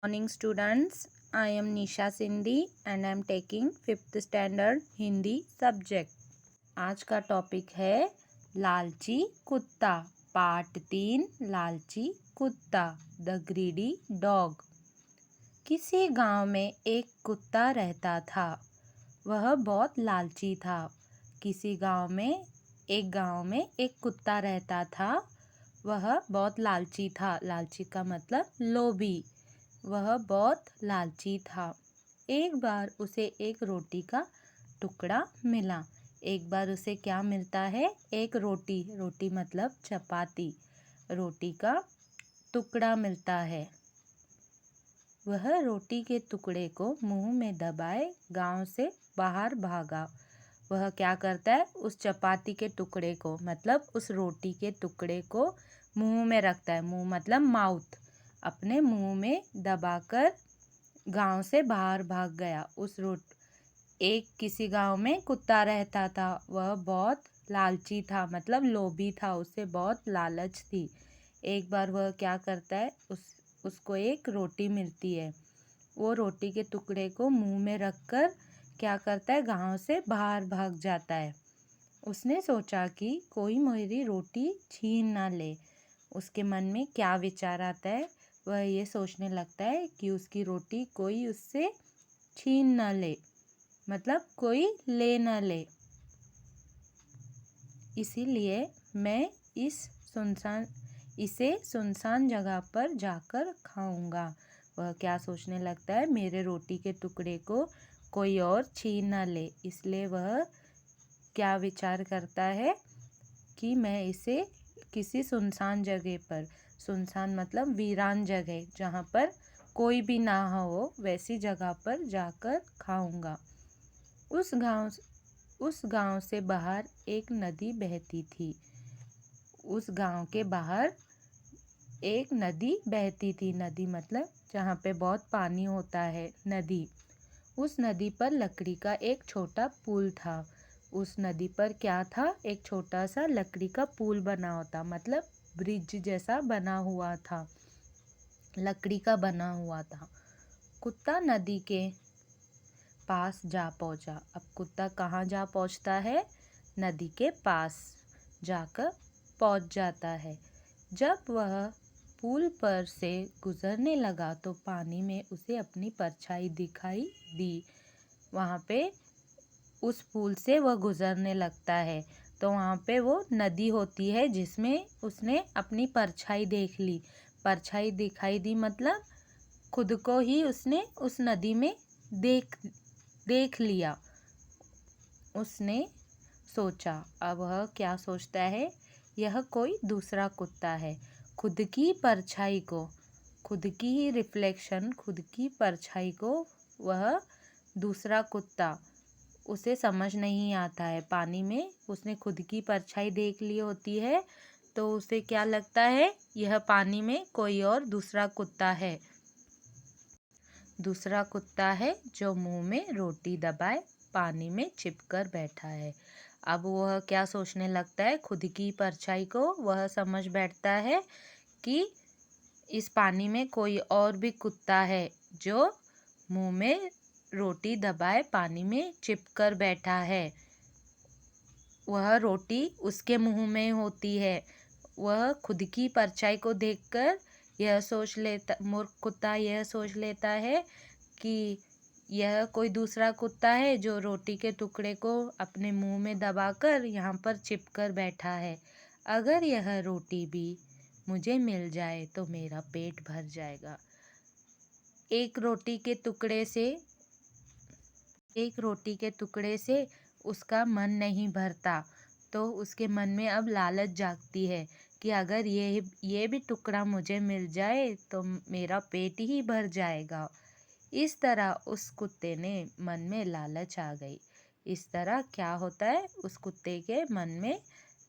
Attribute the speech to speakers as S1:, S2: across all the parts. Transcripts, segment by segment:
S1: Morning students, I am Nisha Sindhi and I am taking 5th standard Hindi subject. आज का topic है लालची कुत्ता। पार्ट 3 लालची कुत्ता द ग्रीडी डॉग। किसी गांव में एक कुत्ता रहता था। वह बहुत लालची था। किसी गांव में एक कुत्ता रहता था। वह बहुत लालची था। लालची का मतलब लोभी। वह बहुत लालची था। एक बार उसे एक रोटी का टुकड़ा मिला। एक बार उसे क्या मिलता है? एक रोटी। रोटी मतलब चपाती। रोटी का टुकड़ा मिलता है। वह रोटी के टुकड़े को मुंह में दबाए गांव से बाहर भागा। वह क्या करता है? उस चपाती के टुकड़े को मतलब उस रोटी के टुकड़े को मुंह में रखता है। मुंह मतलब माउथ। अपने मुंह में दबाकर गांव से बाहर भाग गया। किसी गांव में कुत्ता रहता था। वह बहुत लालची था मतलब लोभी था। उसे बहुत लालच थी। एक बार वह क्या करता है? उसको एक रोटी मिलती है। वो रोटी के टुकड़े को मुंह में रखकर क्या करता है? गांव से बाहर भाग जाता है। उसने सोचा कि कोई मेरी रोटी छीन ना ले। उसके मन में क्या विचार आता है? वह ये सोचने लगता है कि उसकी रोटी कोई उससे छीन न ले, मतलब कोई ले न ले। इसीलिए मैं इसे सुनसान जगह पर जाकर खाऊंगा। वह क्या सोचने लगता है? मेरे रोटी के टुकड़े को कोई और छीन न ले। इसलिए वह क्या विचार करता है कि मैं इसे किसी सुनसान जगह पर, सुनसान मतलब वीरान जगह, जहाँ पर कोई भी ना हो वैसी जगह पर जाकर खाऊंगा। उस गांव से बाहर एक नदी बहती थी। उस गांव के बाहर एक नदी बहती थी। नदी मतलब जहाँ पे बहुत पानी होता है, नदी। उस नदी पर लकड़ी का एक छोटा पुल था। उस नदी पर क्या था? एक छोटा सा लकड़ी का पुल बना होता, मतलब ब्रिज जैसा बना हुआ था, लकड़ी का बना हुआ था। कुत्ता नदी के पास जा पहुंचा। अब कुत्ता कहाँ जा पहुंचता है? नदी के पास जाकर पहुंच जाता है। जब वह पुल पर से गुजरने लगा तो पानी में उसे अपनी परछाई दिखाई दी। वहाँ पे उस पुल से वह गुजरने लगता है तो वहाँ पे वो नदी होती है जिसमें उसने अपनी परछाई देख ली। परछाई दिखाई दी मतलब खुद को ही उसने उस नदी में देख लिया। उसने सोचा। अब वह क्या सोचता है? यह कोई दूसरा कुत्ता है। खुद की परछाई को, खुद की ही रिफ्लेक्शन, खुद की परछाई को वह दूसरा कुत्ता, उसे समझ नहीं आता है। पानी में उसने खुद की परछाई देख ली होती है तो उसे क्या लगता है? यह पानी में कोई और दूसरा कुत्ता है। दूसरा कुत्ता है जो मुंह में रोटी दबाए पानी में चिपकर बैठा है। अब वह क्या सोचने लगता है? खुद की परछाई को वह समझ बैठता है कि इस पानी में कोई और भी कुत्ता है जो मुंह में रोटी दबाए पानी में चिपकर बैठा है। वह रोटी उसके मुंह में होती है। वह खुद की परछाई को देखकर मूर्ख कुत्ता यह सोच लेता है कि यह कोई दूसरा कुत्ता है जो रोटी के टुकड़े को अपने मुंह में दबाकर यहाँ पर चिपकर बैठा है। अगर यह रोटी भी मुझे मिल जाए तो मेरा पेट भर जाएगा। एक रोटी के टुकड़े से उसका मन नहीं भरता तो उसके मन में अब लालच जागती है कि अगर ये भी टुकड़ा मुझे मिल जाए तो मेरा पेट ही भर जाएगा। इस तरह उस कुत्ते ने मन में लालच आ गई। इस तरह क्या होता है? उस कुत्ते के मन में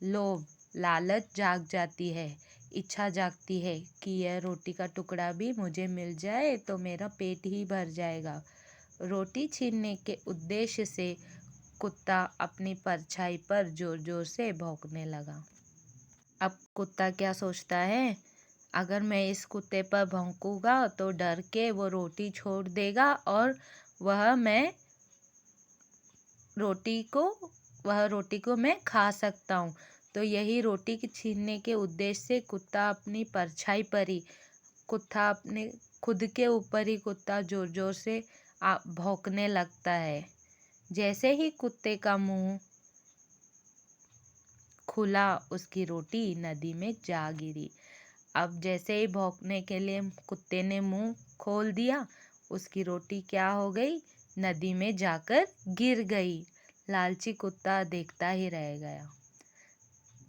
S1: लोभ, लालच जाग जाती है, इच्छा जागती है कि यह रोटी का टुकड़ा भी मुझे मिल जाए तो मेरा पेट ही भर जाएगा। रोटी छीनने के उद्देश्य से कुत्ता अपनी परछाई पर जोर जोर से भौंकने लगा। अब कुत्ता क्या सोचता है? अगर मैं इस कुत्ते पर भौंकूंगा तो डर के वो रोटी छोड़ देगा और वह मैं रोटी को वह रोटी को मैं खा सकता हूँ। तो यही रोटी के छीनने के उद्देश्य से कुत्ता अपनी परछाई पर ही कुत्ता अपने खुद के ऊपर ही कुत्ता जोर जोर से भौंकने लगता है। जैसे ही कुत्ते का मुंह खुला उसकी रोटी नदी में जा गिरी। अब जैसे ही भौंकने के लिए कुत्ते ने मुंह खोल दिया, उसकी रोटी क्या हो गई, नदी में जाकर गिर गई। लालची कुत्ता देखता ही रह गया।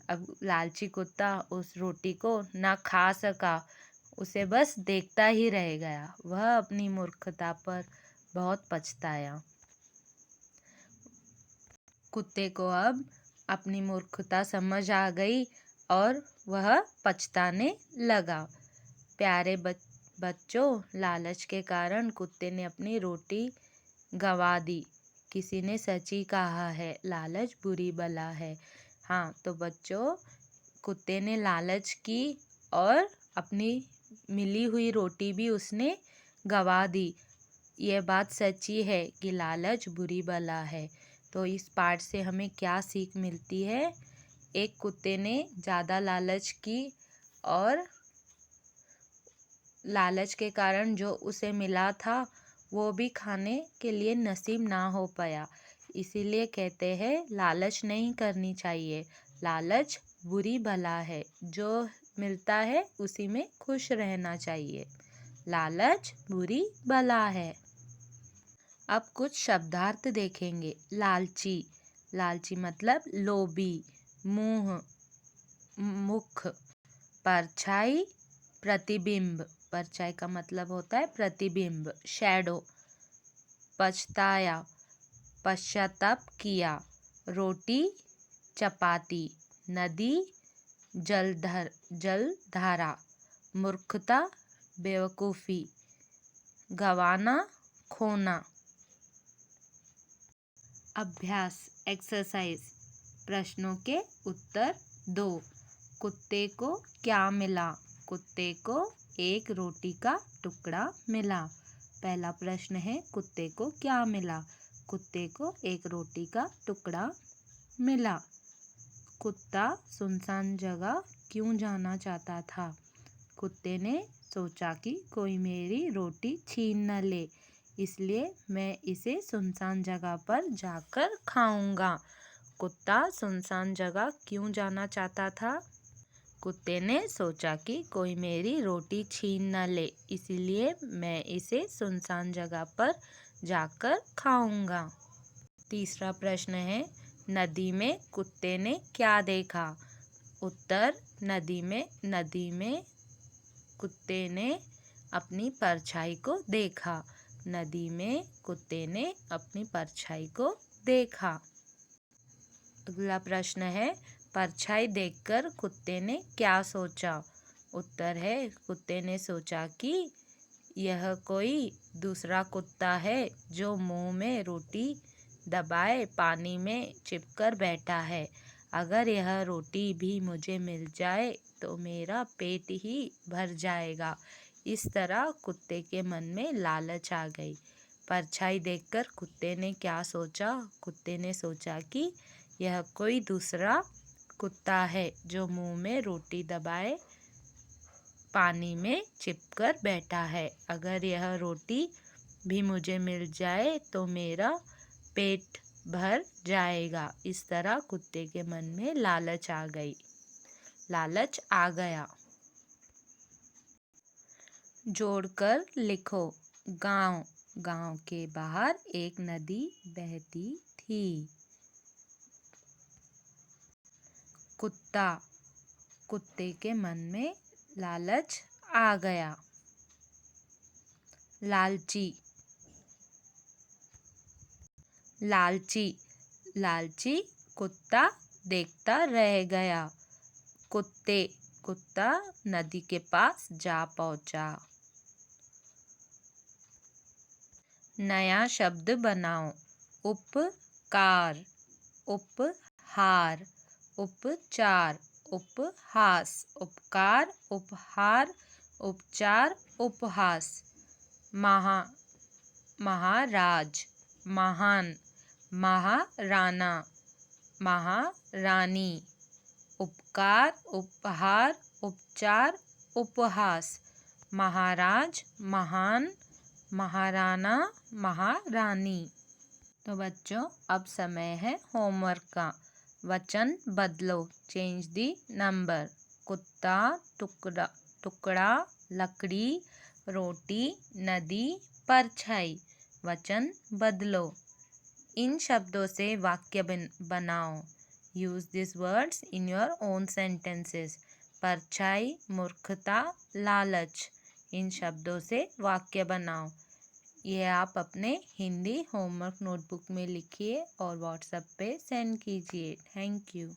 S1: अब लालची कुत्ता उस रोटी को ना खा सका, उसे बस देखता ही रह गया। वह अपनी मूर्खता पर बहुत पछताया। कुत्ते को अब अपनी मूर्खता समझ आ गई और वह पछताने लगा। प्यारे बच्चों, लालच के कारण कुत्ते ने अपनी रोटी गंवा दी। किसी ने सच ही कहा है, लालच बुरी बला है। हाँ, तो बच्चों, कुत्ते ने लालच की और अपनी मिली हुई रोटी भी उसने गंवा दी। यह बात सच्ची है कि लालच बुरी बला है। तो इस पाठ से हमें क्या सीख मिलती है? एक कुत्ते ने ज़्यादा लालच की और लालच के कारण जो उसे मिला था वो भी खाने के लिए नसीब ना हो पाया। इसीलिए कहते हैं लालच नहीं करनी चाहिए। लालच बुरी बला है। जो मिलता है उसी में खुश रहना चाहिए। लालच बुरी बला है। अब कुछ शब्दार्थ देखेंगे। लालची, लालची मतलब लोभी, मुंह, मुख, परछाई, प्रतिबिंब, परछाई का मतलब होता है प्रतिबिंब, शैडो, पछताया, पश्चाताप किया, रोटी, चपाती, नदी, जलधारा, मूर्खता, बेवकूफ़ी, गंवाना, खोना। अभ्यास एक्सरसाइज। प्रश्नों के उत्तर दो। कुत्ते को क्या मिला? कुत्ते को एक रोटी का टुकड़ा मिला। पहला प्रश्न है, कुत्ते को क्या मिला? कुत्ते को एक रोटी का टुकड़ा मिला। कुत्ता सुनसान जगह क्यों जाना चाहता था? कुत्ते ने सोचा कि कोई मेरी रोटी छीन न ले, इसलिए मैं इसे सुनसान जगह पर जाकर खाऊंगा। कुत्ता सुनसान जगह क्यों जाना चाहता था? कुत्ते ने सोचा कि कोई मेरी रोटी छीन न ले, इसलिए मैं इसे सुनसान जगह पर जाकर खाऊंगा। तीसरा प्रश्न है, नदी में कुत्ते ने क्या देखा? उत्तर, नदी में कुत्ते ने अपनी परछाई को देखा। नदी में कुत्ते ने अपनी परछाई को देखा। अगला प्रश्न है, परछाई देखकर कुत्ते ने क्या सोचा? उत्तर है, कुत्ते ने सोचा कि यह कोई दूसरा कुत्ता है जो मुंह में रोटी दबाए पानी में चिपकर बैठा है। अगर यह रोटी भी मुझे मिल जाए तो मेरा पेट ही भर जाएगा। इस तरह कुत्ते के मन में लालच आ गई। परछाई देखकर कुत्ते ने क्या सोचा? कुत्ते ने सोचा कि यह कोई दूसरा कुत्ता है जो मुंह में रोटी दबाए पानी में चिपकर बैठा है। अगर यह रोटी भी मुझे मिल जाए तो मेरा पेट भर जाएगा। इस तरह कुत्ते के मन में लालच आ गया। जोड़कर लिखो। गांव, गांव के बाहर एक नदी बहती थी। कुत्ता, कुत्ते के मन में लालच आ गया। लालची, लालची, लालची कुत्ता देखता रह गया। कुत्ते, कुत्ता नदी के पास जा पहुंचा। नया शब्द बनाओ। उपकार, उपहार, उपचार, उपहास, उपकार, उपहार, उपचार, उपहास। महाराज, महान, महाराणा, महारानी। उपकार, उपहार, उपचार, उपहास। महाराज, महान, महाराणा, महारानी। तो बच्चों अब समय है होमवर्क का। वचन बदलो, चेंज दी नंबर। कुत्ता, टुकड़ा, टुकड़ा, लकड़ी, रोटी, नदी, परछाई। वचन बदलो। इन शब्दों से वाक्य बनाओ। Use this words in your own sentences. परछाई, मूर्खता, लालच। इन शब्दों से वाक्य बनाओ। ये आप अपने हिंदी होमवर्क नोटबुक में लिखिए और व्हाट्सएप पे सेंड कीजिए। Thank you.